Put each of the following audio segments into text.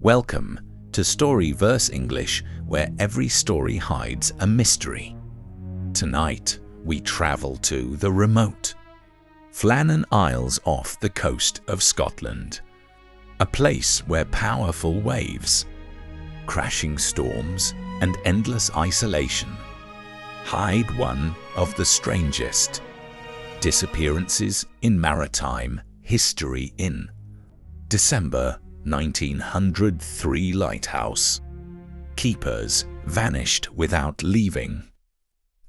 Welcome to Storyverse English, where every story hides a mystery. Tonight, we travel to the remote Flannan Isles off the coast of Scotland, a place where powerful waves, crashing storms, and endless isolation hide one of the strangest disappearances in maritime history. In December 1903, Lighthouse keepers vanished without leaving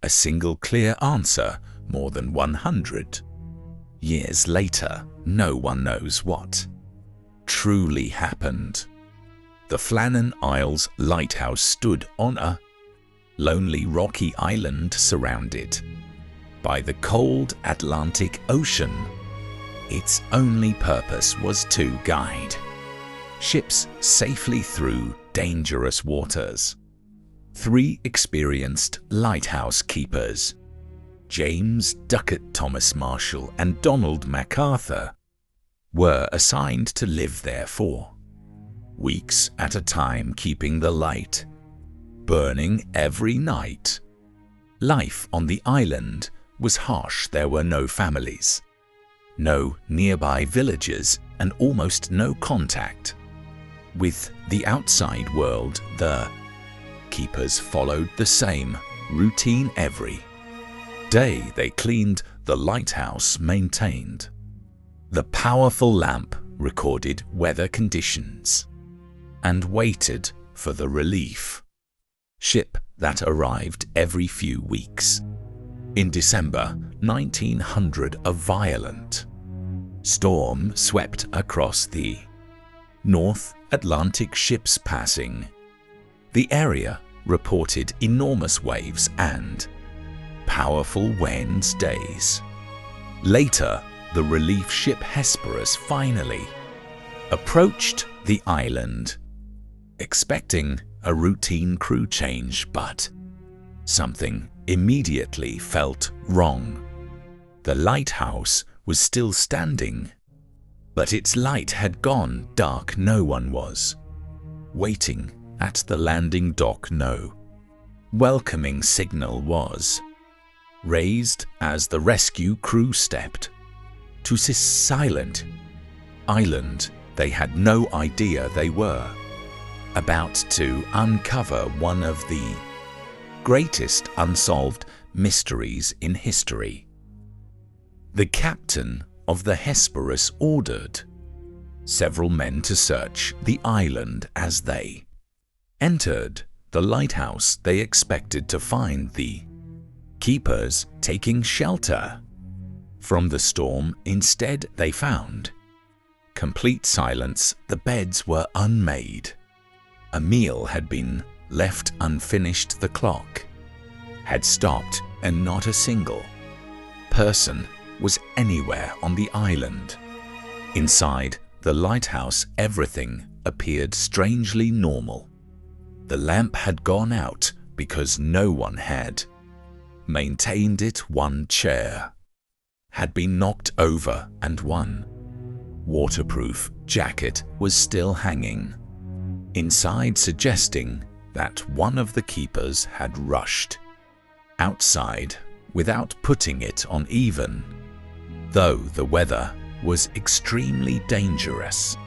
a single clear answer. More than 100 years later, no one knows what truly happened. The Flannan Isles Lighthouse stood on a lonely rocky island surrounded by the cold Atlantic Ocean. Its only purpose was to guide ships safely through dangerous waters. 3 experienced lighthouse keepers, James Ducat, Thomas Marshall, and Donald MacArthur, were assigned to live there for weeks at a time, keeping the light burning every night. Life on the island was harsh. There were no families, no nearby villages, and almost no contact with the outside world. The keepers followed the same routine every day. They cleaned the lighthouse, maintained the powerful lamp, recorded weather conditions, and waited for the relief ship that arrived every few weeks. In December 1900, a violent storm swept across the North Atlantic. Ships passing the area reported enormous waves and powerful winds. Days later, the relief ship Hesperus finally approached the island, expecting a routine crew change, but something immediately felt wrong. The lighthouse was still standing, but its light had gone dark. No one was waiting at the landing dock. No welcoming signal was raised as the rescue crew stepped to this silent island. They had no idea they were about to uncover one of the greatest unsolved mysteries in history. The captain of the Hesperus ordered several men to search the island. As they entered the lighthouse, they expected to find the keepers taking shelter from the storm. Instead, they found complete silence. The beds were unmade. A meal had been left unfinished. The clock had stopped, and not a single person was anywhere on the island. Inside the lighthouse, everything appeared strangely normal. The lamp had gone out because no one had maintained it. One chair had been knocked over, and one waterproof jacket was still hanging inside, suggesting that one of the keepers had rushed outside without putting it on, even though the weather was extremely dangerous.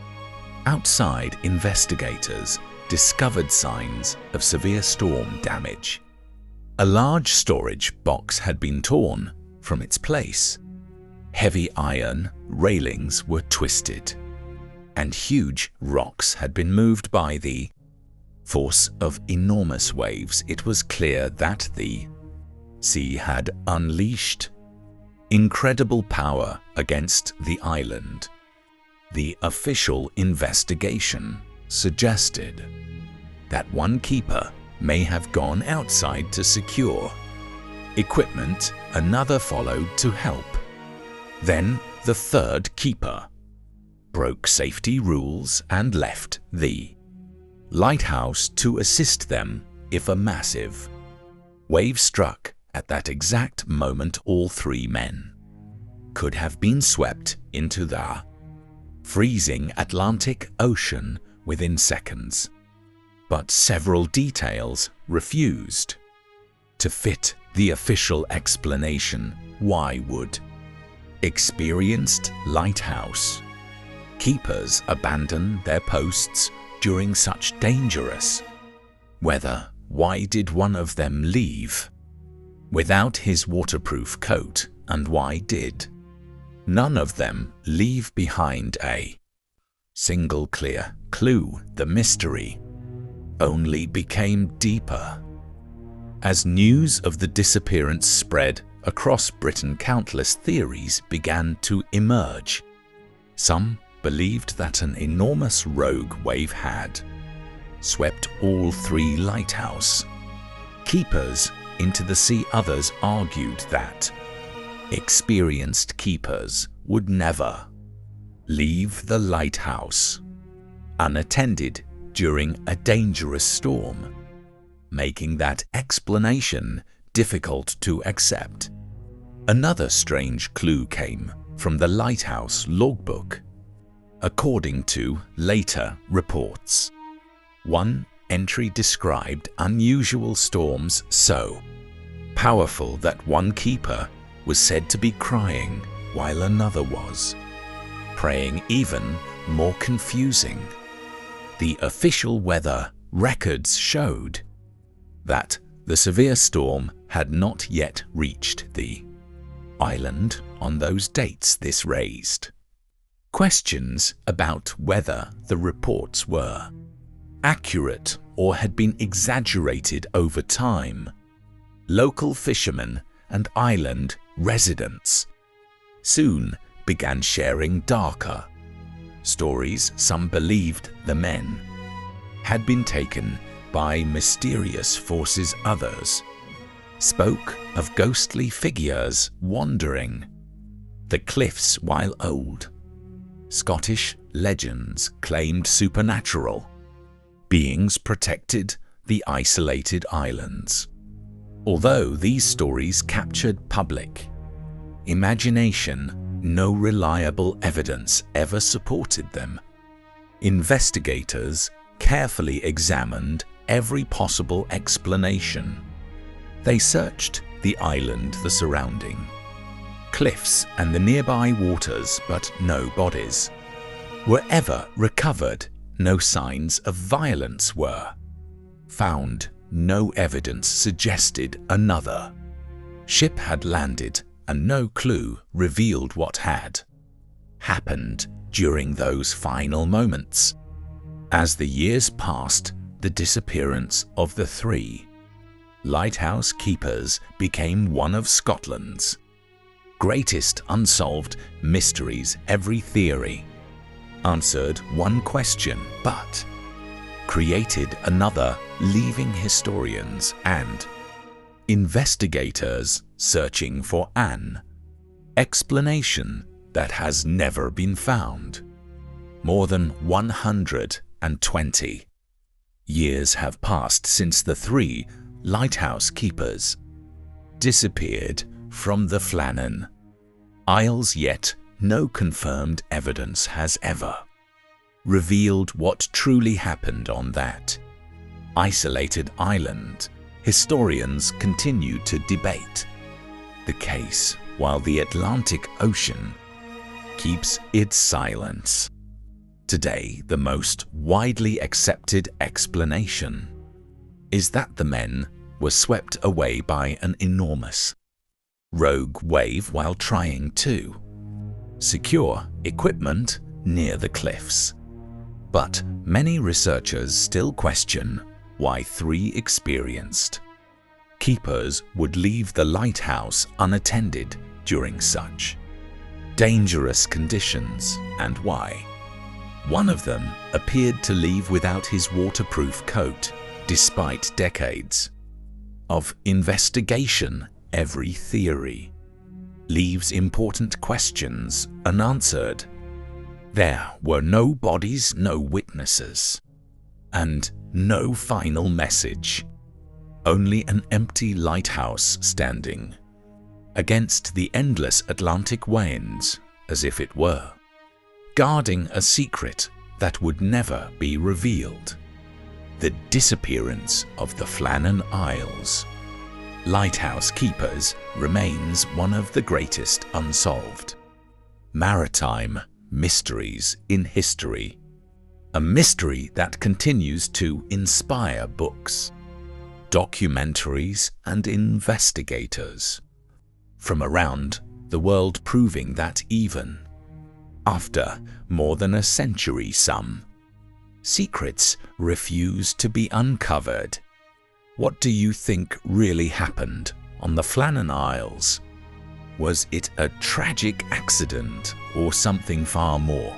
Outside, investigators discovered signs of severe storm damage. A large storage box had been torn from its place. Heavy iron railings were twisted, and huge rocks had been moved by the force of enormous waves. It was clear that the sea had unleashed incredible power against the island. The official investigation suggested that one keeper may have gone outside to secure equipment. Another followed to help. Then the third keeper broke safety rules and left the lighthouse to assist them if a massive wave struck. At that exact moment, all 3 men could have been swept into the freezing Atlantic Ocean within seconds. But several details refused to fit the official explanation. Why would experienced lighthouse keepers abandon their posts during such dangerous weather? Why did one of them leave without his waterproof coat, and why did none of them leave behind a single clear clue? The mystery only became deeper as news of the disappearance spread across Britain. Countless theories began to emerge. Some believed that an enormous rogue wave had swept all 3 lighthouse keepers into the sea. Others argued that experienced keepers would never leave the lighthouse unattended during a dangerous storm, making that explanation difficult to accept. Another strange clue came from the lighthouse logbook. According to later reports, one entry described unusual storms so powerful that one keeper was said to be crying while another was praying. Even more confusing, the official weather records showed that the severe storm had not yet reached the island on those dates. This raised questions about whether the reports were accurate or had been exaggerated over time. Local fishermen and island residents soon began sharing darker stories. Some believed the men had been taken by mysterious forces. Others spoke of ghostly figures wandering the cliffs, while old Scottish legends claimed supernatural beings protected the isolated islands. Although these stories captured public imagination, no reliable evidence ever supported them. Investigators carefully examined every possible explanation. They searched the island, the surrounding cliffs, and the nearby waters, but no bodies were ever recovered. No signs of violence were found. No evidence suggested another ship had landed, and no clue revealed what had happened during those final moments. As the years passed, the disappearance of the 3 lighthouse keepers became one of Scotland's greatest unsolved mysteries. Every theory answered one question, but created another, leaving historians and investigators searching for an explanation that has never been found. More than 120 years have passed since the 3 lighthouse keepers disappeared from the Flannan Isles, yet no confirmed evidence has ever revealed what truly happened on that isolated island. Historians continue to debate the case while the Atlantic Ocean keeps its silence. Today, the most widely accepted explanation is that the men were swept away by an enormous rogue wave while trying to secure equipment near the cliffs. But many researchers still question why 3 experienced keepers would leave the lighthouse unattended during such dangerous conditions, and why one of them appeared to leave without his waterproof coat. Despite decades of investigation, every theory leaves important questions unanswered. There were no bodies, no witnesses, and no final message. Only an empty lighthouse standing against the endless Atlantic winds, as if it were guarding a secret that would never be revealed. The disappearance of the Flannan Isles. Lighthouse Keepers remains one of the greatest unsolved maritime mysteries in history. A mystery that continues to inspire books, documentaries, and investigators from around the world, proving that even after more than a century, some secrets refuse to be uncovered. What do you think really happened on the Flannan Isles? Was it a tragic accident or something far more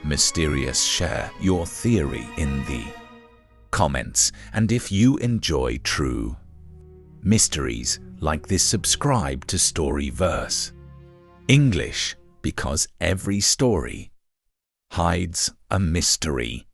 mysterious? Share your theory in the comments, and if you enjoy true mysteries like this, subscribe to Storyverse English, because every story hides a mystery.